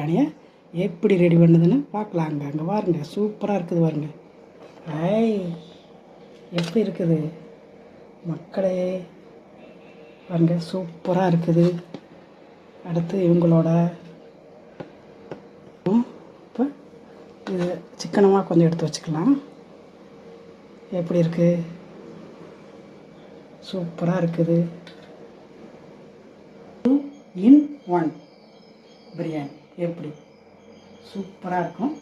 பிரியாணியை எப்படி ரெடி பண்ணுதுன்னு பார்க்கலாங்க. அங்கே பாருங்க, சூப்பராக இருக்குது பாருங்க. ஐய், எப்படி இருக்குது மக்களே பாருங்க, சூப்பராக இருக்குது. அடுத்து இவங்களோட இப்போ இது சிக்கனமாக கொஞ்சம் எடுத்து வச்சுக்கலாம். எப்படி இருக்குது, சூப்பராக இருக்குது. 2 in 1 பிரியாணி எப்படி சூப்பராக இருக்கும்.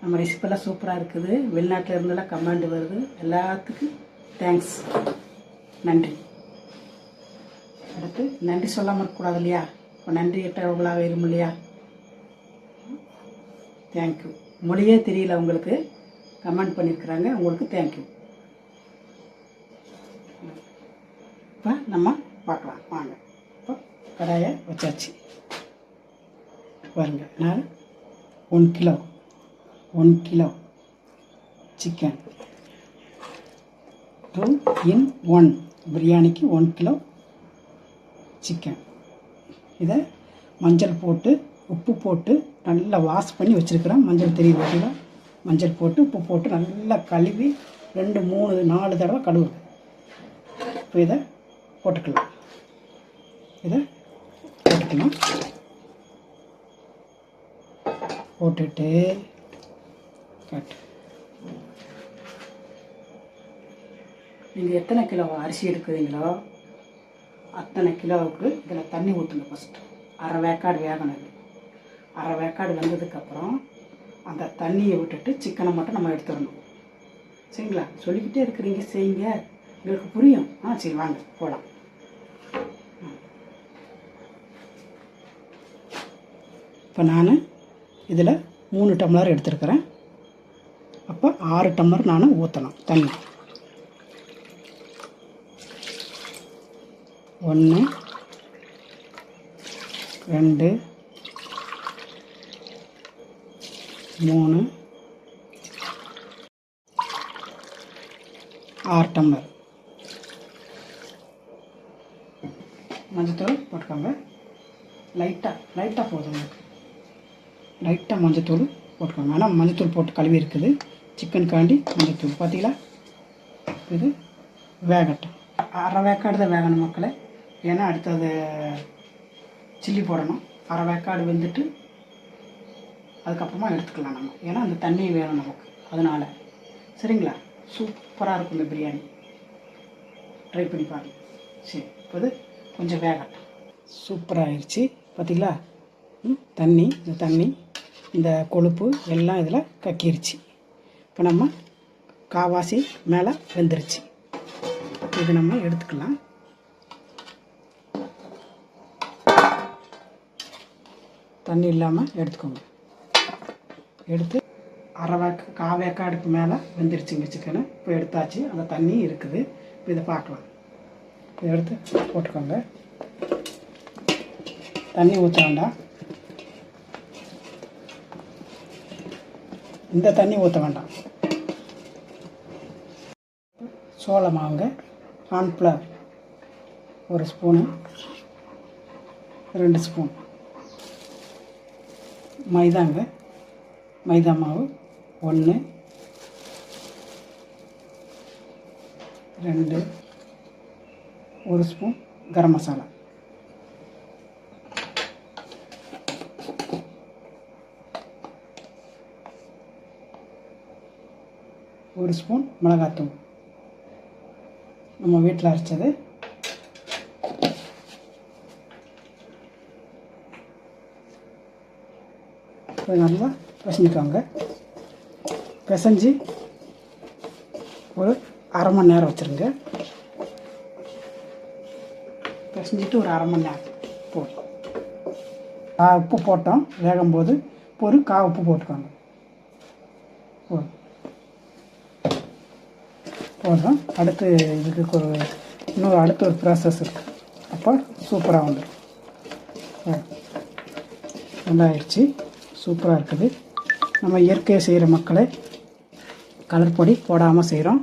நம்ம ரெசிபியெல்லாம் சூப்பராக இருக்குது. வெளிநாட்டில் இருந்தெல்லாம் கமெண்ட் வருது. எல்லாத்துக்கும் தேங்க்ஸ், நன்றி. அடுத்து நன்றி சொல்லாமல் இருக்கக்கூடாது இல்லையா? இப்போ நன்றி எட்டவங்களாக இருக்கும் இல்லையா? தேங்க்யூ. மொழியே தெரியல உங்களுக்கு, கமெண்ட் பண்ணியிருக்கிறாங்க, உங்களுக்கு தேங்க்யூ. இப்போ நம்ம பார்க்கலாம் வாங்க. இப்போ கடாயை வச்சாச்சு பாருங்க. நான் 1 கிலோ சிக்கன் 2 in 1 பிரியாணிக்கு 1 கிலோ சிக்கன். இதை மஞ்சள் போட்டு உப்பு போட்டு நல்லா வாஷ் பண்ணி வச்சுருக்கிறேன். மஞ்சள் தெரியுது பார்த்தீங்களா? மஞ்சள் போட்டு உப்பு போட்டு நல்லா கழுவி 2 3 4 தடவை கழுவுது. இப்போ இதை போட்டுக்கலாம். போட்டுட்டு நீங்கள் எத்தனை கிலோ அரிசி எடுக்கிறீங்களோ அத்தனை கிலோவுக்கு இதில் தண்ணி ஊற்றுங்க. ஃபஸ்ட்டு அரை வேக்காடு வேகணும். இது அரை வேக்காடு வெந்ததுக்கப்புறம் அந்த தண்ணியை விட்டுட்டு சிக்கனை மட்டும் நம்ம எடுத்துடணும். சரிங்களா? சொல்லிக்கிட்டே இருக்கிறீங்க, செய்யுங்க, உங்களுக்கு புரியும். சரி வாங்க போகலாம். இப்போ நான் இதில் 3 டம்ளர் எடுத்துருக்கிறேன். அப்போ 6 டம்ளர் நான் ஊற்றணும் தண்ணி. 1 2 3 6 டம்ளர். மஞ்சத்தூள் போட்டுக்கோங்க. லைட்டாக போதும். லைட்டாக மஞ்சத்தூள் போட்டுக்கோங்க. ஆனால் மஞ்சத்தூள் போட்டு கழுவி இருக்குது சிக்கனுக்காண்டி மஞ்சத்தூள். பார்த்தீங்களா? இது வேகட்டும். அரை வேக்காடு தான் வேகணும் மக்களே. ஏன்னா அடுத்தது சில்லி போடணும். அரை வேக்காடு வெந்துட்டு அதுக்கப்புறமா எடுத்துக்கலாம் நம்ம. ஏன்னா அந்த தண்ணி வேணும் நமக்கு, அதனால். சரிங்களா? சூப்பராக இருக்கும் இந்த பிரியாணி. ட்ரை பண்ணி பாருங்க. சரி, இப்போ இது கொஞ்சம் வேகட்டும். சூப்பராகிடுச்சு பார்த்தீங்களா? இந்த தண்ணி இந்த கொழுப்பு எல்லாம் இதில் கக்கிருச்சு. இப்போ நம்ம காவாசி மேலே வெந்துருச்சு. இது நம்ம எடுத்துக்கலாம். தண்ணி இல்லாமல் எடுத்துக்கோங்க. எடுத்து காவேக்காடுக்கு மேலே வெந்துருச்சுங்க சிக்கனு. இப்போ எடுத்தாச்சு. அந்த தண்ணி இருக்குது. இப்போ இதை பார்க்கலாம். இதை எடுத்து போட்டுக்கோங்க. தண்ணி ஊற்ற வேண்டாம். இந்த தண்ணி ஊற்ற வேண்டாம். சோள மாவுங்க, கார்ன்ஃப்ளவர் 1 ஸ்பூனு, 2 ஸ்பூன் மைதாங்க, மைதா மாவு 1 2 1 ஸ்பூன் கரம் மசாலா, ஒரு ஸ்பூன் மிளகாத்தூள் நம்ம வீட்டில் அரைச்சது. நல்லா பிசைஞ்சிக்கோங்க. பிசைஞ்சு ஒரு அரை மணி நேரம் வச்சுருங்க. பிசைஞ்சிட்டு ஒரு அரை மணி நேரம் போதும். உப்பு போட்டோம் வேகும்போது. ஒரு உப்பு போட்டுக்கோங்க. போதும். அடுத்து இதுக்கு அடுத்து ஒரு ப்ராசஸ் இருக்குது. அப்போ சூப்பராக வந்துடும். நல்லா ஆயிடுச்சு. சூப்பராக இருக்குது. நம்ம இயற்கையை செய்கிற மக்களே, கலர் பொடி போடாமல் செய்கிறோம்.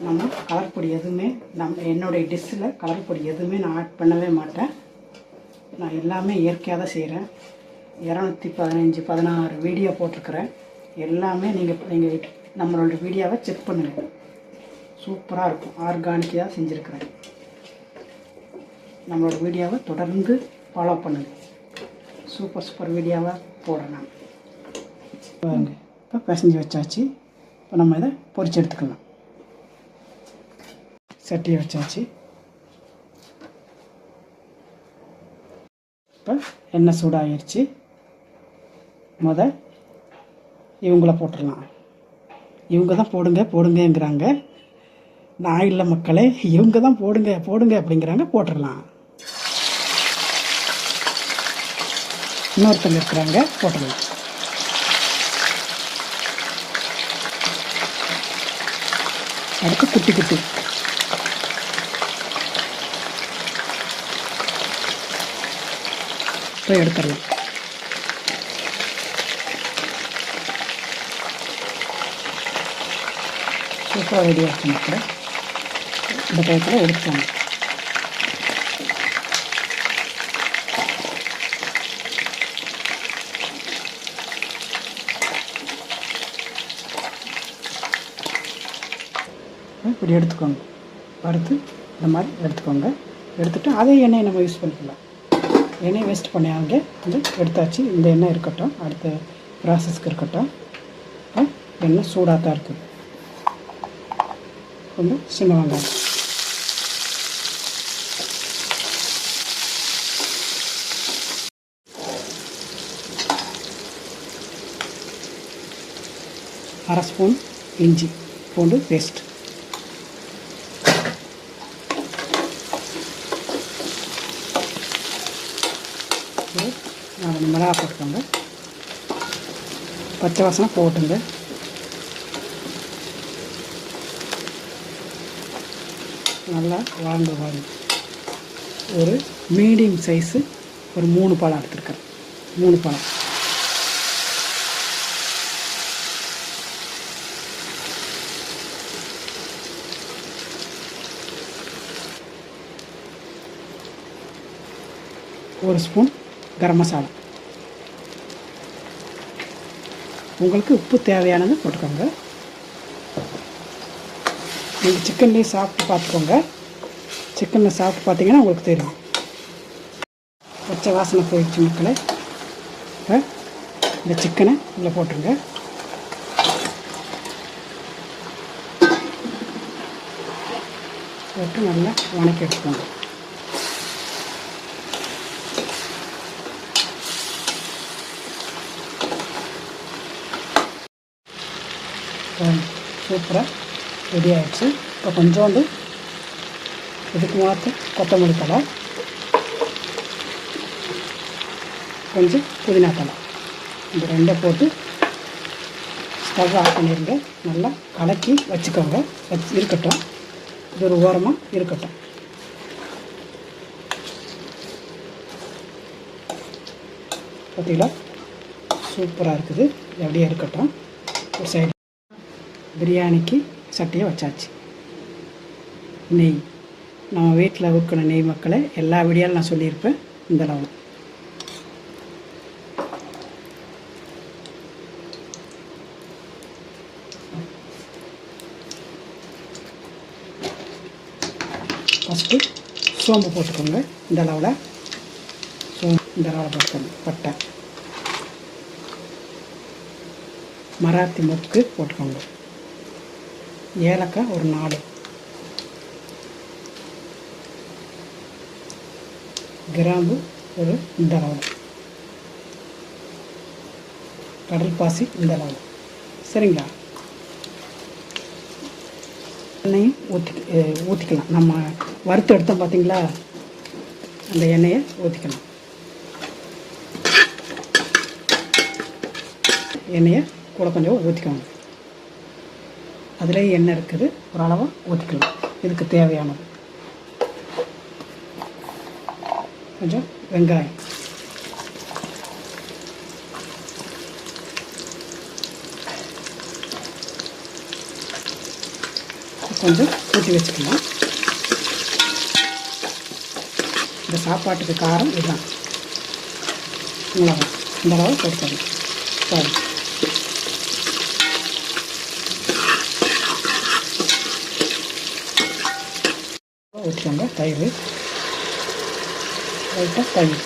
நம்ம கலர் பொடி எதுவுமே என்னுடைய டிஷ்ஷில் கலர் பொடி எதுவுமே நான் ஆட் பண்ணவே மாட்டேன். நான் எல்லாமே இயற்கையாக தான் செய்கிறேன். 216 வீடியோ போட்டிருக்கிறேன். எல்லாமே நீங்கள் நம்மளோட வீடியோவை செக் பண்ணுங்கள். சூப்பராக இருக்கும். ஆர்கானிக்காக செஞ்சுருக்கிறேன். நம்மளோட வீடியோவை தொடர்ந்து ஃபாலோ பண்ணுங்கள். சூப்பர் வீடியோவாக போடுறேன் நான். பாருங்க, இப்போ பிசைஞ்சு வச்சாச்சு. இப்போ நம்ம இதை பொரிச்சு எடுத்துக்கலாம். சட்டியை வச்சாச்சு. இப்போ எண்ணெய் சூடாகிடுச்சு. இவங்கள போட்டுடலாம். இவங்க தான் போடுங்கங்கிறாங்க. நான் இல்லை மக்களே, இவங்க தான் போடுங்க அப்படிங்கிறாங்க. போட்டுடலாம். இன்னொருத்தங்க இருக்கிறாங்க, போட்டுடலாம். அடுத்து குட்டி இப்போ எடுத்துடலாம். சூப்பராக ரெடி ஆச்சு மக்களே. இந்த டயத்தில் எடுத்துக்கோங்க. இப்படி எடுத்துக்கோங்க. வறுத்து இந்த மாதிரி எடுத்துக்கோங்க. எடுத்துகிட்டு அதே எண்ணெயை நம்ம யூஸ் பண்ணிக்கலாம். எண்ணெய் வேஸ்ட் பண்ணாங்க. வந்து எடுத்தாச்சு. இந்த எண்ணெய் இருக்கட்டும், அடுத்த ப்ராசஸ்க்கு இருக்கட்டும். எண்ணெய் சூடாக தான் இருக்குது. கொஞ்சம் சின்ன வெங்காயம், அரை ஸ்பூன் இஞ்சி பூண்டு பேஸ்ட், மிளகா போட்டுக்கோங்க. பச்சை வாசனை போட்டுங்க. நல்லா வாங்க ஒரு மீடியம் சைஸு ஒரு 3 பழம் எடுத்துருக்கேன். 3 பழம். ஒரு ஸ்பூன் கரம் மசாலா. உங்களுக்கு உப்பு தேவையானது போட்டுக்கோங்க. நீங்கள் சிக்கன்லேயே சாப்பிட்டு பார்த்துக்கோங்க. சிக்கனில் சாப்பிட்டு பார்த்தீங்கன்னா உங்களுக்கு தெரியும். பச்சை வாசனை போயிடுச்சு மக்களே. இப்போ இந்த சிக்கனை இதில் போட்டுருங்க. போட்டு நல்லா வணக்கி எடுத்துக்கோங்க. சூப்பராக ரெடி ஆகிடுச்சு. இப்போ கொஞ்சோண்டு இதுக்கு மாற்ற கொத்தமல்லி தழை, கொஞ்சம் புதினா தழை, இந்த ரெண்டை போட்டு ஸ்டவ் ஆஃப் பண்ணிடுங்க. நல்லா கலக்கி வச்சுக்கோங்க. இருக்கட்டும். இது ஒரு ஓரமாக இருக்கட்டும். பார்த்தீங்களா, சூப்பராக இருக்குது. எப்படியே இருக்கட்டும். ஒரு சைடு பிரியாணிக்கு சட்டியை வச்சாச்சு. நெய் நம்ம வீட்டில் ஊற்றின நெய் மக்களை எல்லா வீடியோவில் நான் சொல்லியிருப்பேன். இந்த அளவு ஃபஸ்ட்டு சோம்பு போட்டுக்கோங்க. இந்த அளவில் இந்த அளவில் போட்டுக்கோங்க. பட்டை, மராத்தி மொக்கு போட்டுக்கோங்க. ஏலக்காய் ஒரு 4, கிராம்பு ஒரு இந்த அளவு, கடல் பாசி இந்த அளவு. சரிங்களா? எண்ணெயும் ஊற்றிக்கலாம். நம்ம வறுத்து எடுத்தோம் பார்த்தீங்களா, அந்த எண்ணெயை ஊற்றிக்கலாம். எண்ணெயை கூட கொஞ்சம் ஊற்றிக்கோங்க. அதிலே எண்ணெய் இருக்குது, ஒரு அளவாக ஊற்றிக்கலாம். இதுக்கு தேவையானது கொஞ்சம் வெங்காயம், கொஞ்சம் ஊற்றி வச்சுக்கலாம். இந்த சாப்பாட்டுக்கு காரம் இதுதான். மிளகாய் இந்த அளவு போட்டுக்கணும். சரி, ஊற்றிக்கோங்க. தயிர், லைட்டாக தயிர்,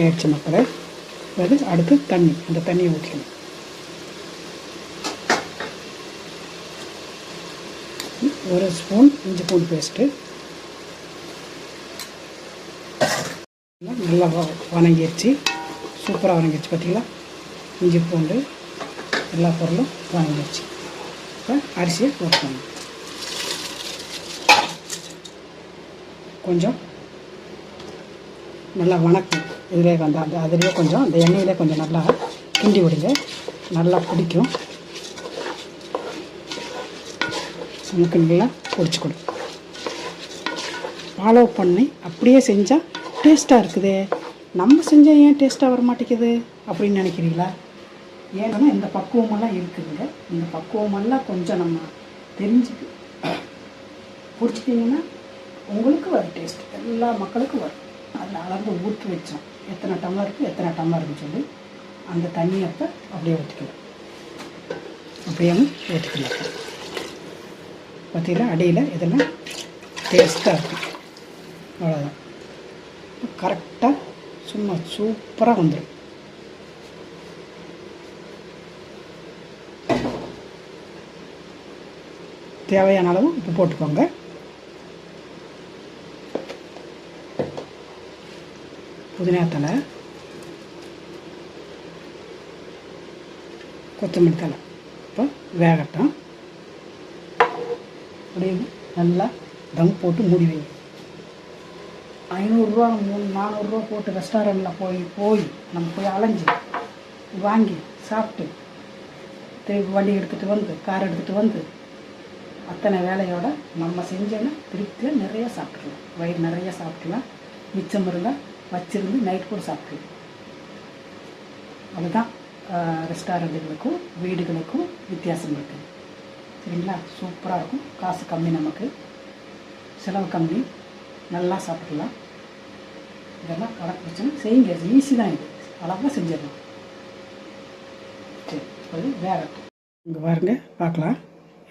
ஆயிடுச்சு மக்களே. அது அடுத்து தண்ணி, அந்த தண்ணியை ஊற்றிக்கணும். ஒரு ஸ்பூன் இஞ்சி பூண்டு பேஸ்ட்டு நல்லா வணங்கிடுச்சு. சூப்பராக வணங்கிடுச்சு. பார்த்தீங்களா, இஞ்சி பூண்டு எல்லா பொருளும் வணங்கிடுச்சு. இப்போ அரிசியை போட்டுக்கணும். கொஞ்சம் நல்லா வணக்கும். இதிலே வந்து அந்த அதிலே கொஞ்சம் அந்த எண்ணெயிலே கொஞ்சம் நல்லா கிண்டி விடுங்க. நல்லா பிடிக்கும். நமக்கு நல்லா பிடிச்சி கொடுக்கும். ஃபாலோ பண்ணி அப்படியே செஞ்சால் டேஸ்ட்டாக இருக்குதே, நம்ம செஞ்சால் ஏன் டேஸ்ட்டாக வர மாட்டேங்குது அப்படின்னு நினைக்கிறீங்களா? ஏன்னா இந்த பக்குவமெல்லாம் இருக்குதுங்க. இந்த பக்குவமெல்லாம் கொஞ்சம் நம்ம தெரிஞ்சுக்கு பிடிச்சிட்டிங்கன்னா உங்களுக்கு வரும் டேஸ்ட். எல்லா மக்களுக்கும் வரும். அதில் அளந்து ஊற்றி வச்சோம். எத்தனை டம்ளருக்கு எத்தனை டம்ளருன்னு சொல்லி அந்த தண்ணியை அப்போ அப்படியே ஊற்றிக்கலாம். அப்படியே ஊற்றிக்கலாம். பார்த்தீங்களா, அடியில் இதெல்லாம் டேஸ்ட்டாக இருக்கும். அவ்வளோதான். கரெக்டாக சும்மா சூப்பராக வந்துடும். தேவையான அளவு உப்பு போட்டுக்கோங்க. புதினா தழை, கொத்தமல்லி தழை. இப்போ வேகட்டும். அப்படியே நல்லா தம் போட்டு மூடி வைங்க. 500 ரூபா 400 ரூபா போட்டு ரெஸ்டாரண்ட்டில் போய் நம்ம போய் அலைஞ்சி வாங்கி சாப்பிட்டு திருப்பி வண்டி எடுத்துகிட்டு வந்து கார் எடுத்துகிட்டு வந்து அத்தனை வேலையோட நம்ம செஞ்சோன்னா திருப்தியாக நிறைய சாப்பிட்ருலாம். வயிறு நிறைய சாப்பிட்லாம். மிச்சம் இருந்தால் வச்சிருந்து நைட் கூட சாப்பிட்ருலாம். அதுதான் ரெஸ்டாரண்ட்டுகளுக்கும் வீடுகளுக்கும் வித்தியாசம் இருக்குது. சரிங்களா? சூப்பராக இருக்கும். காசு கம்மி, நமக்கு செலவு கம்மி, நல்லா சாப்பிட்லாம். இதெல்லாம் கணக்கு பிரச்சனை செய்யுங்க. ஈஸி தான். இது அழகாக செஞ்சிடலாம். சரி, அது வேறு இங்கே பாருங்க, பார்க்கலாம்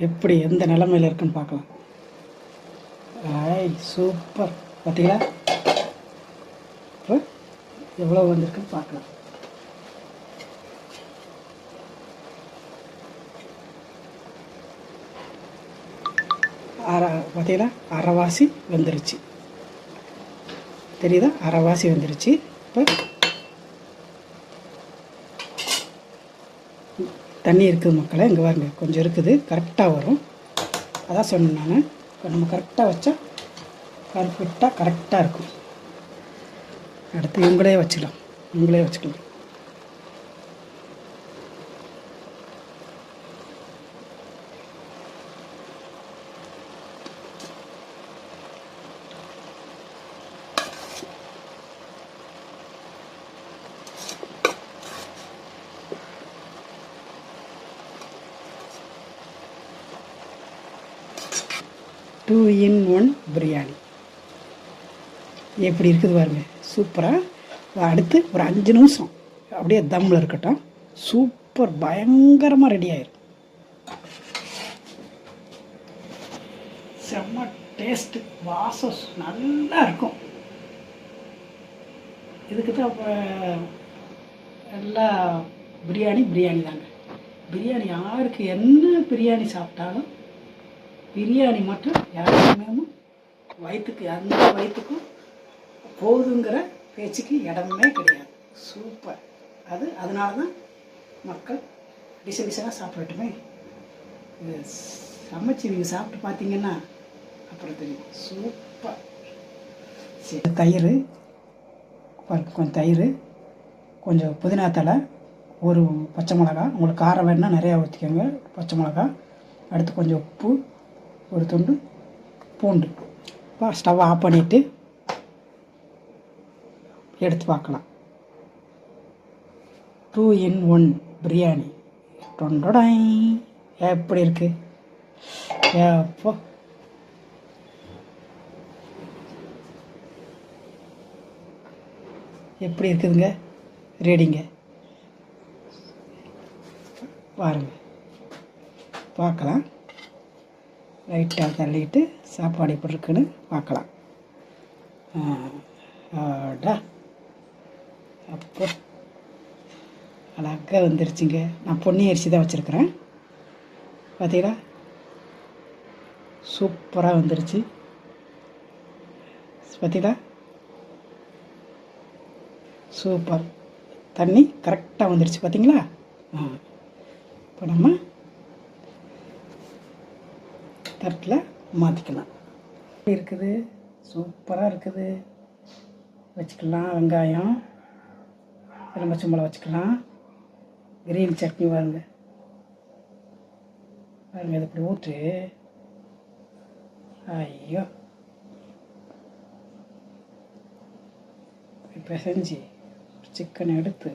எப்படி எந்த நிலமையில் இருக்குன்னு பார்க்கலாம். சூப்பர். பார்த்தீங்களா, இப்போ எவ்வளோ வந்திருக்குன்னு பார்க்கலாம். பார்த்தீங்களா, அரைவாசி வெந்துருச்சு. தெரியுதா, அரைவாசி வெந்துருச்சு. இப்போ தண்ணி இருக்குது மக்களே. இங்கே பாருங்க, கொஞ்சம் இருக்குது. கரெக்டாக வரும். அதான் சொன்னேன் நான். இப்போ நம்ம கரெக்டாக வச்சா பர்ஃபெக்டாக கரெக்டாக இருக்கும். அடுத்து இவங்களே வச்சுக்கலாம். 2-in-1 பிரியாணி எப்படி இருக்குது பாருங்க. சூப்பராக. அடுத்து ஒரு 5 நிமிஷம் அப்படியே தம்மில் இருக்கட்டும். சூப்பர், பயங்கரமாக ரெடி ஆயிடும். செம்ம டேஸ்ட்டு, வாசம் நல்லா இருக்கும். இதுக்கு தான் இப்போ எல்லா பிரியாணி தாங்க. பிரியாணி யாருக்கு என்ன பிரியாணி சாப்பிட்டாலும் பிரியாணி மட்டும் யாருக்குமே வயிற்றுக்கு எந்த வயிற்றுக்கும் போகுதுங்கிற பேச்சுக்கு இடமே கிடையாது. சூப்பர். அதனால தான் மக்கள் டிசைனாக சாப்பிடட்டுமே. இது சமைச்சு நீங்கள் சாப்பிட்டு பார்த்தீங்கன்னா அப்புறம் தெரியும். சூப்பர். சரி, தயிர், கொஞ்சம் தயிர், கொஞ்சம் புதினா தழை, ஒரு பச்சை மிளகா, உங்களுக்கு காரம் வேணுன்னா நிறையா ஊற்றிக்கோங்க, பச்சை மிளகா. அடுத்து கொஞ்சம் உப்பு, ஒரு துண்டு பூண்டு. ஸ்டவ் ஆஃப் பண்ணிவிட்டு எடுத்து பார்க்கலாம். 2 in 1 பிரியாணி டொண்டோடாய் எப்படி இருக்குது? எப்போ எப்படி இருக்குதுங்க? ரெடிங்க. பாருங்க, பார்க்கலாம். லைட்டாக தள்ளிட்டு சாப்பாடு எப்படி இருக்குன்னு பார்க்கலாம். ஆடா, அப்போ அழகாக வந்துருச்சுங்க. நான் பொன்னி அரிசி தான் வச்சுருக்கிறேன். பார்த்தீங்களா, சூப்பராக வந்துருச்சு. பார்த்தீங்களா, சூப்பர். தண்ணி கரெக்டாக வந்துருச்சு பார்த்தீங்களா. இப்போ நம்ம தட்டில் மாற்றிக்கலாம். இருக்குது, சூப்பராக இருக்குது. வச்சுக்கலாம். வெங்காயம், எலுமிச்சம்பழம் வச்சுக்கலாம். கிரீன் சட்னி பாருங்க பாருங்க, இது இப்படி ஊற்று. ஐயோ, இப்போ செஞ்சு சிக்கனை எடுத்து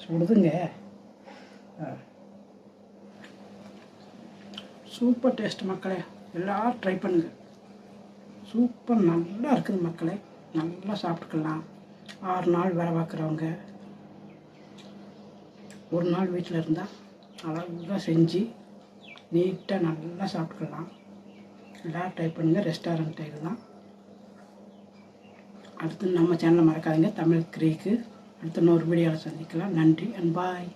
சுடுதுங்க. சூப்பர் டேஸ்ட் மக்களே, எல்லோரும் ட்ரை பண்ணுங்க. சூப்பர், நல்லா இருக்குது மக்களே. நல்லா சாப்பிட்டுக்கலாம். 6 நாள் வேலை பார்க்குறவங்க ஒரு நாள் வீட்டில் இருந்தால் அழகாக செஞ்சு நீட்டாக நல்லா சாப்பிட்டுக்கலாம். எல்லோரும் ட்ரை பண்ணுங்கள். ரெஸ்டாரண்ட் இதுதான். அடுத்து நம்ம சேனலை மறக்காதீங்க, தமிழ் கிரீக்கு. அடுத்து இன்னொரு வீடியோவில் சந்திக்கலாம். நன்றி அண்ட் பாய்.